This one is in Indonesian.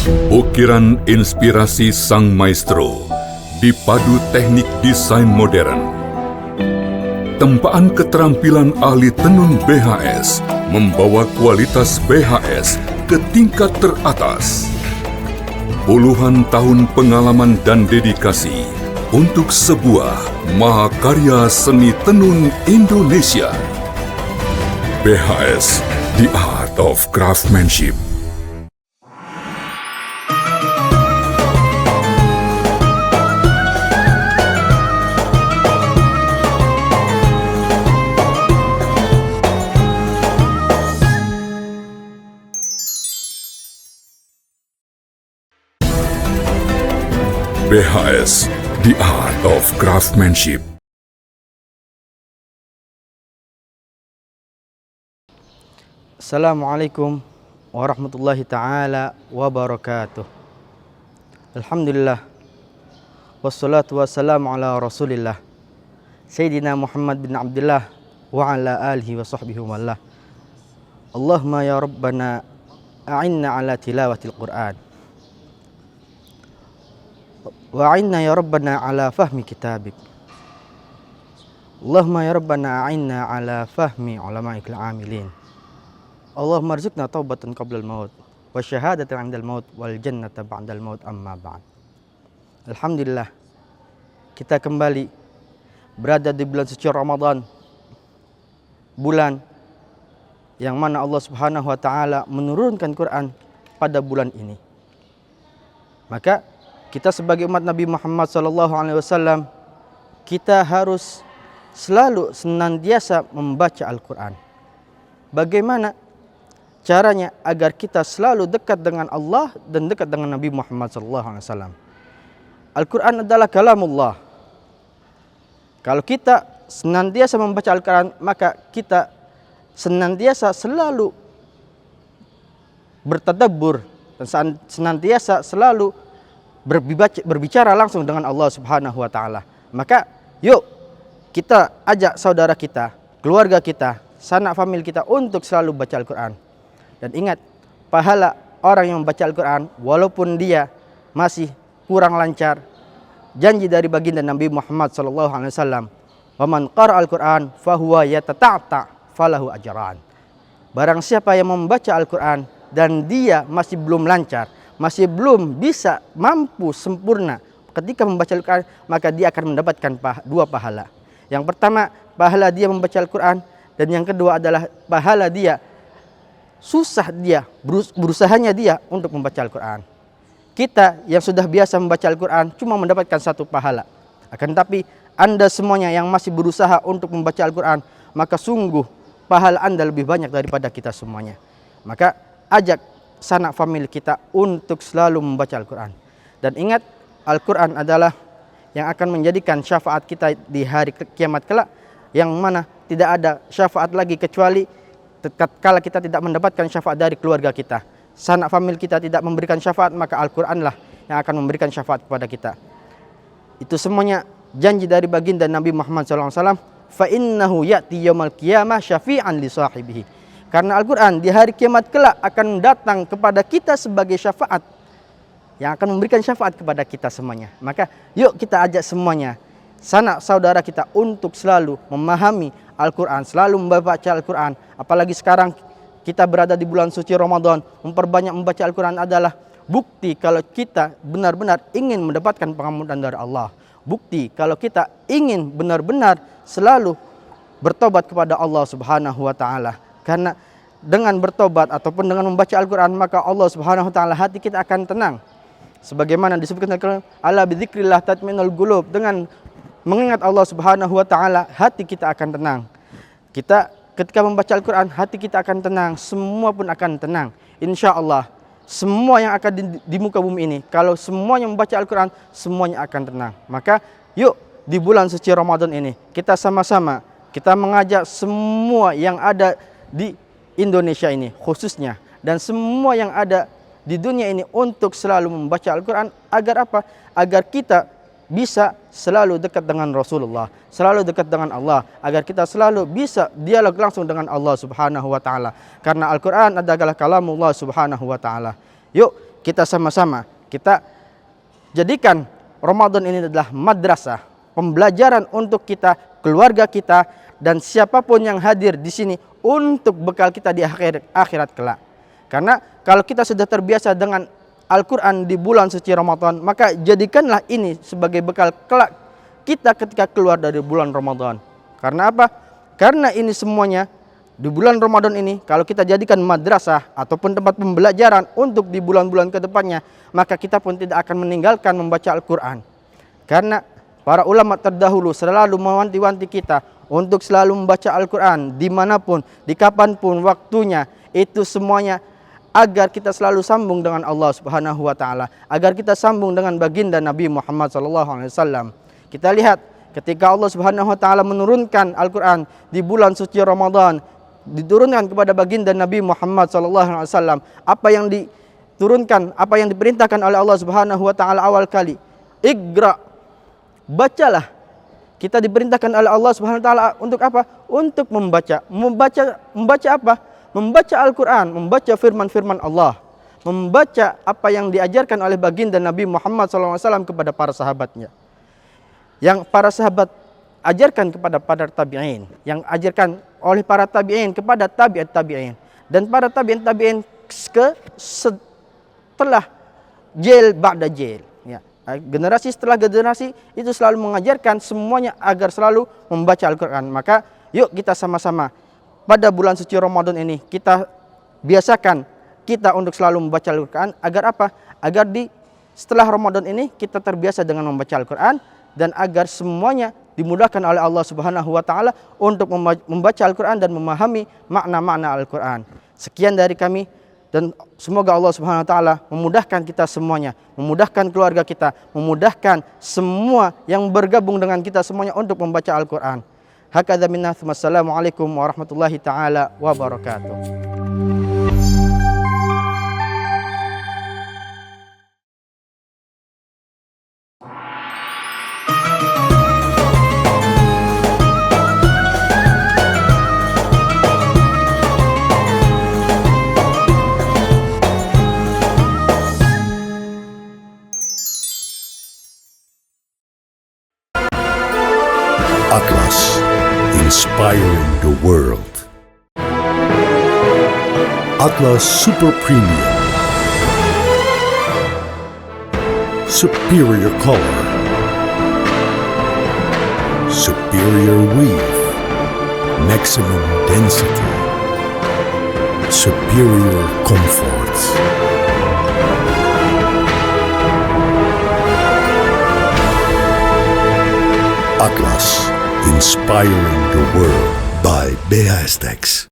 Ukiran inspirasi sang maestro dipadu teknik desain modern. Tempaan keterampilan ahli tenun BHS membawa kualitas BHS ke tingkat teratas. Puluhan tahun pengalaman dan dedikasi untuk sebuah mahakarya seni tenun Indonesia. BHS, The Art of Craftsmanship. BHS, The Art of Craftsmanship. Assalamualaikum warahmatullahi ta'ala wabarakatuh. Alhamdulillah. Wassalatu wassalamu ala rasulillah Sayyidina Muhammad bin Abdullah wa ala alihi wa sahbihi wa Allah. Allahumma ya Rabbana a'inna ala tilawatil Qur'an wa a'inna ya Rabbana ala fahmi kitabik. Allahumma ya Rabbana a'inna ala fahmi ulama'ikal amilin. Allahumma rizukna taubatan qablal maut wa syahadatan 'indal maut wal jannata ba'dal maut amma ba'd. Alhamdulillah, kita kembali berada di bulan suci Ramadan, bulan yang mana Allah Subhanahu wa taala menurunkan Quran pada bulan ini. Maka kita sebagai umat Nabi Muhammad SAW, kita harus selalu senantiasa membaca Al-Quran. Bagaimana caranya agar kita selalu dekat dengan Allah dan dekat dengan Nabi Muhammad SAW? Al-Quran adalah kalamullah. Kalau kita senantiasa membaca Al-Quran, maka kita senantiasa selalu bertadabbur dan senantiasa selalu berbicara langsung dengan Allah Subhanahu wa taala. Maka yuk kita ajak saudara kita, keluarga kita, sanak famili kita untuk selalu baca Al-Quran. Dan ingat, pahala orang yang membaca Al-Quran walaupun dia masih kurang lancar, janji dari baginda Nabi Muhammad SAW, "Wa man qara al-Quran fahuwa yatata'ta falahu ajran." Barang siapa yang membaca Al-Quran dan dia masih belum lancar, masih belum bisa mampu sempurna ketika membaca Al-Quran, maka dia akan mendapatkan dua pahala. Yang pertama, pahala dia membaca Al-Quran, dan yang kedua adalah pahala dia berusahanya dia untuk membaca Al-Quran. Kita yang sudah biasa membaca Al-Quran cuma mendapatkan satu pahala. Akan tetapi Anda semuanya yang masih berusaha untuk membaca Al-Quran, maka sungguh pahala Anda lebih banyak daripada kita semuanya. Maka ajak sanak famili kita untuk selalu membaca Al-Quran. Dan ingat, Al-Quran adalah yang akan menjadikan syafaat kita di hari kiamat kelak, yang mana tidak ada syafaat lagi kecuali tatkala kita tidak mendapatkan syafaat dari keluarga kita, sanak famili kita tidak memberikan syafaat, maka Al-Quranlah yang akan memberikan syafaat kepada kita. Itu semuanya janji dari baginda Nabi Muhammad SAW. Fa innahu ya'ti yaumal qiyamah syafi'an li sahibihi. Karena Al-Quran di hari kiamat kelak akan datang kepada kita sebagai syafaat, yang akan memberikan syafaat kepada kita semuanya. Maka yuk kita ajak semuanya, sanak saudara kita, untuk selalu memahami Al-Quran, selalu membaca Al-Quran. Apalagi sekarang kita berada di bulan suci Ramadan, memperbanyak membaca Al-Quran adalah bukti kalau kita benar-benar ingin mendapatkan pengampunan dari Allah. Bukti kalau kita ingin benar-benar selalu bertobat kepada Allah Subhanahu wa taala. Karena dengan bertobat ataupun dengan membaca Al-Quran, maka Allah Subhanahu wa taala, hati kita akan tenang. Sebagaimana disebutkan Al-Quran, ala bidzikrillah tatma'innul qulub. Dengan mengingat Allah Subhanahu wa taala, hati kita akan tenang. Kita ketika membaca Al-Quran, hati kita akan tenang, semua pun akan tenang. Insya Allah, semua yang akan di muka bumi ini, kalau semuanya membaca Al-Quran, semuanya akan tenang. Maka yuk di bulan suci Ramadan ini, kita sama-sama, kita mengajak semua yang ada di Indonesia ini khususnya, dan semua yang ada di dunia ini untuk selalu membaca Al-Quran. Agar apa? Agar kita bisa selalu dekat dengan Rasulullah, selalu dekat dengan Allah, agar kita selalu bisa dialog langsung dengan Allah Subhanahu wa taala. Karena Al-Quran adalah kalamullah Subhanahu wa taala. Yuk kita sama-sama kita jadikan Ramadan ini adalah madrasah, pembelajaran untuk kita, keluarga kita, dan siapapun yang hadir di sini untuk bekal kita di akhirat kelak. Karena kalau kita sudah terbiasa dengan Al-Quran di bulan suci Ramadan, maka jadikanlah ini sebagai bekal kelak kita ketika keluar dari bulan Ramadan. Karena apa? Karena ini semuanya di bulan Ramadan ini, kalau kita jadikan madrasah ataupun tempat pembelajaran untuk di bulan-bulan kedepannya, maka kita pun tidak akan meninggalkan membaca Al-Quran. Karena para ulama terdahulu selalu mewanti-wanti kita untuk selalu membaca Al-Quran dimanapun, di kapanpun waktunya, itu semuanya agar kita selalu sambung dengan Allah Subhanahu wa taala, agar kita sambung dengan baginda Nabi Muhammad SAW. Kita lihat ketika Allah Subhanahu wa taala menurunkan Al-Quran di bulan suci Ramadan, diturunkan kepada baginda Nabi Muhammad SAW, apa yang diturunkan, apa yang diperintahkan oleh Allah Subhanahu wa taala awal kali, Iqra, bacalah. Kita diperintahkan oleh Allah Subhanahu wa taala untuk apa? Untuk membaca. Membaca apa? Membaca Al-Quran, membaca firman-firman Allah, membaca apa yang diajarkan oleh baginda Nabi Muhammad SAW kepada para sahabatnya. Yang para sahabat ajarkan kepada para tabi'in, yang ajarkan oleh para tabi'in kepada tabi'at tabi'in, dan para tabi'in tabi'in setelah jil ba'da jil. Ya. Generasi setelah generasi itu selalu mengajarkan semuanya agar selalu membaca Al-Quran. Maka yuk kita sama-sama pada bulan suci Ramadan ini kita biasakan kita untuk selalu membaca Al-Quran. Agar apa? Agar setelah Ramadan ini kita terbiasa dengan membaca Al-Quran, dan agar semuanya dimudahkan oleh Allah Subhanahu wa taala untuk membaca Al-Quran dan memahami makna-makna Al-Quran. Sekian dari kami, dan semoga Allah Subhanahu wa taala memudahkan kita semuanya, memudahkan keluarga kita, memudahkan semua yang bergabung dengan kita semuanya untuk membaca Al-Quran. Hakadha minna, wassalamualaikum warahmatullahi taala wabarakatuh. Atlas, inspiring the world. Atlas Super Premium. Superior color. Superior weave. Maximum density. Superior comfort. Atlas, inspiring the world by BASTEX.